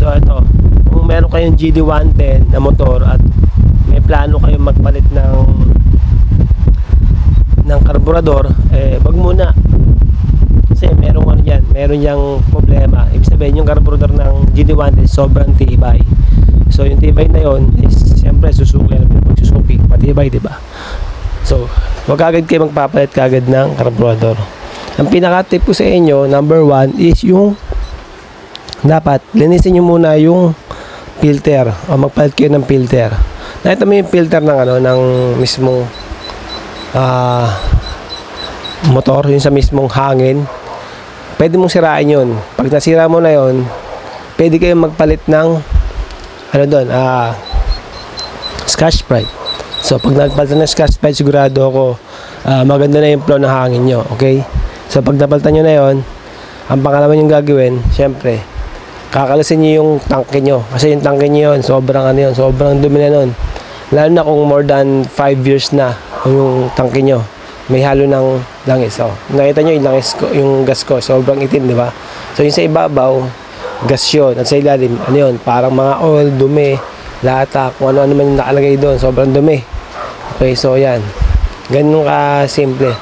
So ito, kung meron kayong GD110 na motor at may plano kayong magpalit ng karburador, wag muna. Kasi meron yang problema. Ibig sabihin yung karburador ng GD110 sobrang tibay. So yung tibay na yon is siyempre susuki, pagsusuki matibay, di ba? So wag agad kayo magpapalit kagad ng karburador. Ang pinaka-tip ko sa inyo, number 1 is yung dapat linisin nyo muna yung filter o magpalit kayo ng filter. Nakita mo yung filter ng mismong motor, yung sa mismong hangin. Pwede mong sirain yun. Pag nasira mo na yun, pwede kayong magpalit ng Scotch-Brite. So pag nagpalitan ng Scotch-Brite, sigurado ako maganda na yung flow ng hangin nyo. Okay? So pag napalitan nyo na yun, ang pangalaman yung gagawin, syempre kakalisin nyo yung tangke nyo. Kasi yung tangke nyo yun, sobrang dumi na nun. Lalo na kung more than 5 years na yung tangke nyo, may halo ng langis. So nakita nyo yung langis ko, yung gas ko, sobrang itim, di ba? So yung sa ibabaw, gas yun. At sa ilalim, parang mga oil, dumi, lata, kung ano-ano man yung nakalagay doon, sobrang dumi. Okay, so yan, ganun ka simple.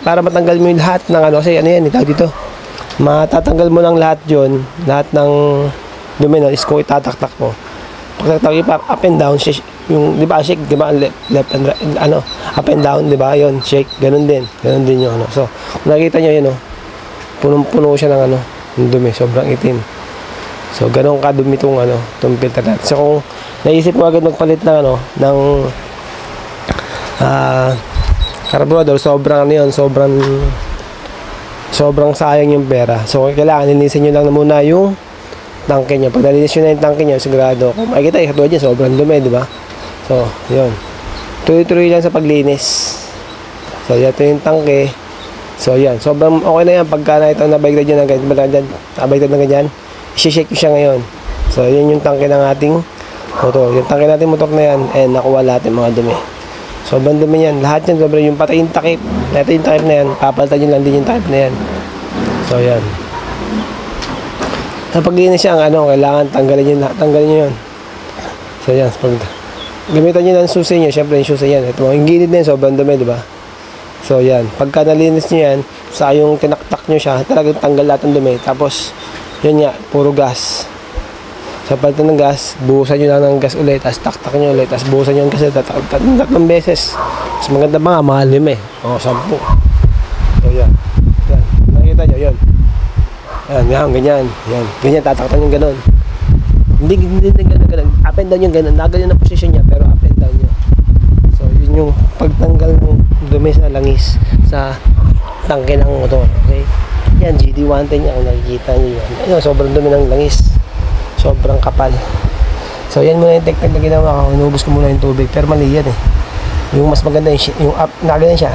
Para matanggal mo yung lahat ng kasi tawag dito, matatanggal mo lang lahat yun, lahat ng dumi is kung itataktak mo. Pag tataktak up and down, yung di ba shake, di ba left and right, up and down, di ba yun, shake, ganun din yung so kung nakita nyo yun, punong-puno siya ng yung dumi, sobrang itim. So ganun kadumi itong filter natin. So kung naisip mo agad magpalit ng karburador, sobrang sayang yung pera. So kailangan linisin nyo lang muna yung tangke nyo. Pag nalinis nyo na yung tangke nyo, sigurado kung makikita katulad dyan, sobrang dumi, di ba? So yun, tuloy-tuloy lang sa paglinis. So ito yung tangke. So yan, sobrang okay na yan pagka na ito nabaligtad nyo ng ganyan, nabaligtad ng ganyan, i-shake siya ngayon. So yun yung tangke ng ating motor. Yung tangke natin motor na yan, nakuha lahat yung mga dumi. Sobrang dumi yan, lahat yan, sobrang yung patay yung takip. Ito yung takip na yan, papalitan nyo lang din yung takip na yan. So yan. Sa paglinis siya, kailangan tanggalin nyo yun. So yan, gamitan nyo ng susi nyo, syempre yung susi yan. Ito, yung gilid na yan, sobrang dumi, di ba? So yan, pagka nalinis nyo yan, sa yung tinaktak nyo siya, talagang tanggal lahat ng dumi. Tapos, yun nga, puro gas. So palitan ng gas, buhusan nyo lang ng gas ulit, tapos taktak nyo ulit, tapos buhusan nyo ng gas ulit, tatlong beses. Mas maganda pa nga, mga 5. 10. So yan, nakikita nyo, yun. Yan, ganyan. Yan, ganyan, tataktan yung ganon. Hindi ganun. Up and down yung ganon. Naganyan ang position niya, pero up and down yun. So, yun yung pagtanggal ng dumi sa langis sa tangke ng motor. Okay? Yan, GD110 niya. Kung nakikita nyo yan. Ayun, sobrang dumi ng langis. Sobrang kapal. So, yan muna yung technique na ginawa ko. Inubos ko muna yung tubig. Pero mali yan Yung mas maganda yung up, nakaganyan siya.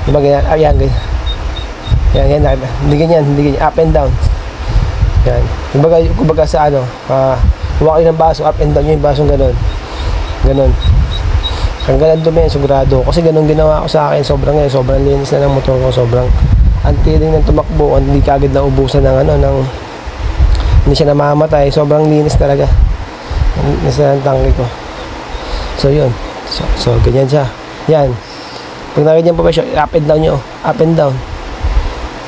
Diba ganyan? Yan, ganyan. Yan, hindi ganyan, up and down. Yan. Kumbaga sa huwag kayo ng baso, up and down yung basong ganon. Hanggang dumi, sigurado. Kasi ganon ginawa ko sa akin, sobrang linis na ng motor ko, sobrang antiling ng tumakbo, hindi kagad na ubusan hindi siya namamatay, sobrang linis talaga. Nasa ng tangke ko. So yun. So ganyan siya. Yan. Pag nakagyan pa siya, up and down nyo, up and down.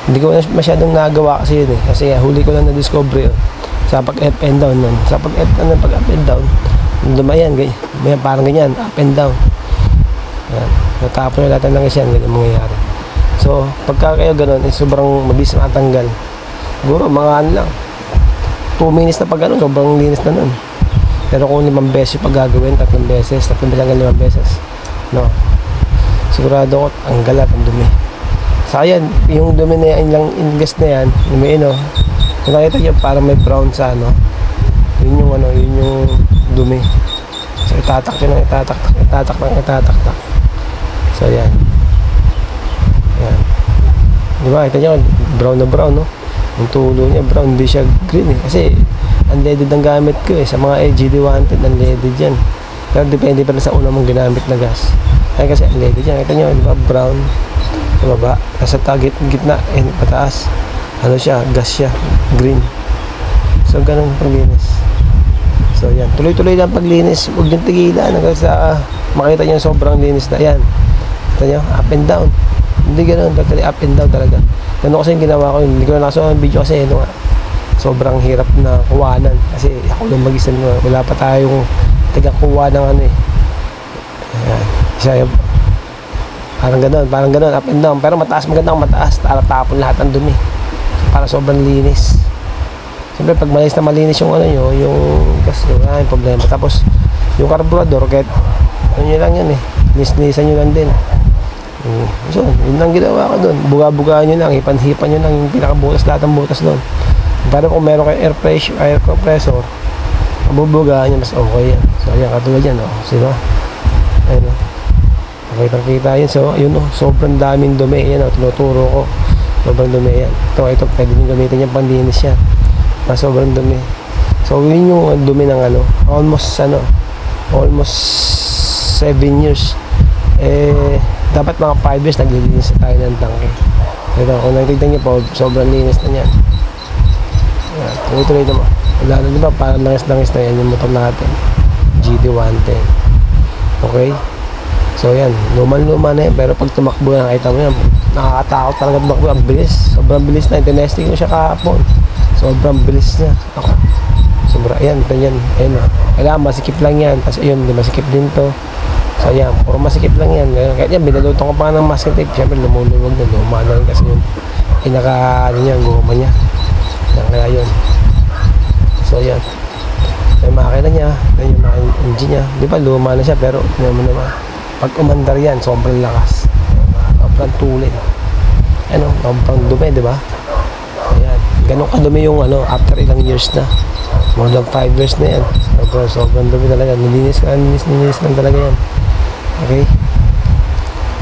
Hindi ko masyadong nagawa kasi yun kasi huli ko lang na-discover yun sa pag-up and down nun. Sa pag-up and down, dumayan, ganyan, parang ganyan, up and down. Yan, natapon na lahat ng langis yan, ganyan mangyayari. So pagka kayo ganun, sobrang mabilis matanggal. Siguro mga lang 2 minutes na pag sobrang linis na nun. Pero kung 5 beses pag gagawin, 3 beses hanggang 5 beses, no, sigurado ko ang galat, ang dumi. Sayang, yung dumi na yan, yung gas na yan, kung nakita nyo parang may brown sa yun yung dumi. So itatak nyo lang, itatak. So yan. Diba, kita nyo, brown na brown, no? Yung tulo niya brown, hindi siya green kasi unleaded ang gamit ko sa mga GD110, unleaded yan. Pero depende pa rin sa una mong ginamit na gas. Kaya kasi unleaded yan, kita nyo, diba, brown sa baba, nasa gitna, pataas, siya, gas siya, green. So, ganun paglinis. So, yan. Tuloy-tuloy lang paglinis. Huwag yung tigilan hanggang sa makita nyo sobrang linis na. Yan. Kita nyo? Up and down. Hindi ganun. Totally up and down talaga. Ganun kasi yung ginawa ko. Hindi ko na nakasuha ng video kasi sobrang hirap na kuwanan. Kasi ako lang mag-isa nyo. Wala pa tayong taga-kuha ng ano eh. Ayan. Isa yung parang ganun, up and down. Pero mataas, magandang mataas. Tapon lahat ng dumi. So, para sobrang linis. Siyempre, pag malinis yung ano nyo, yung gas nyo, wala yung problema. Tapos, yung carburetor, kahit ano nyo lang yan eh. Linis-linisan nyo lang din. So, yun lang ginawa ko doon. Buga-bugaan nyo lang, hipan-hipan nyo lang yung pinakabutas, lahat ng butas doon. Pero kung meron kayo air compressor, bubugaan nyo, mas okay yan. So, ayan, katulad yan, sino? Ayun, kita yun. So, yun sobrang daming dumi. Yan tinuturo ko. Sobrang dumi yan. Ito, pwede nyo gamitin yung panlinis yan. Sobrang dumi. So, yun yung dumi ng almost 7 years. Dapat mga 5 years naglilinis tayo ng tangke. Ito, kung nakikita nyo po, sobrang linis na yan. Tuloy-tuloy naman. Wala na, diba? Parang langis-langis na yan yung motor natin. GD110. Okay? So yan, luma na yan. Pero pag tumakbo na, nakita mo yan, nakakatakot talaga tumakbo. Ang bilis, sobrang bilis na. Tinesting ko siya kahapon. Sobrang bilis niya. Ako. Sobra, yan, ganyan. Ayun kailangan masikip lang yan. Tapos ayun, di masikip din to. So yan, puro masikip lang yan. Kaya yan, binalutong ko pa ng masking tape. Siyempre, lumuluwag na, luma na rin kasi yung goma niya. Yan, kaya yun. So yan. Yung makina niya, yung engine niya. Di ba, luma na siya, pero naman. Pag umandar yan, sobrang lakas. Sobrang tulin. Sobrang dumi, di ba? Ayan. Ganun kadumi yung after ilang years na. More than 5 years na yan. Sobrang dumi talaga. Nilinis lang talaga yan. Okay?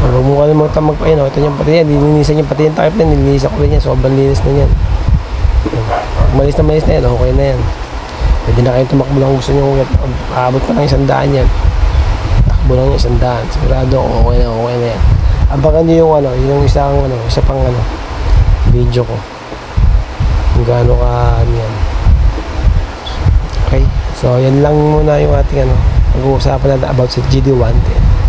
Huwag mo kalimutan magpain. Ito yung pati yan. Nilinisan yung pati yung takip na. Nilinisan ko rin yan. Sobrang linis na yan. Malis na yan. Okay na yan. Pwede na kayo tumakbo lang gusto nyo. Aabot pa lang 100 yan. Takbo lang yung 100. Sigurado okay na yan. Abangan nyo yung isa pang video ko. Kung gaano ka yan. Okay? So, yan lang muna yung ating pag-uusapan natin about sa GD110.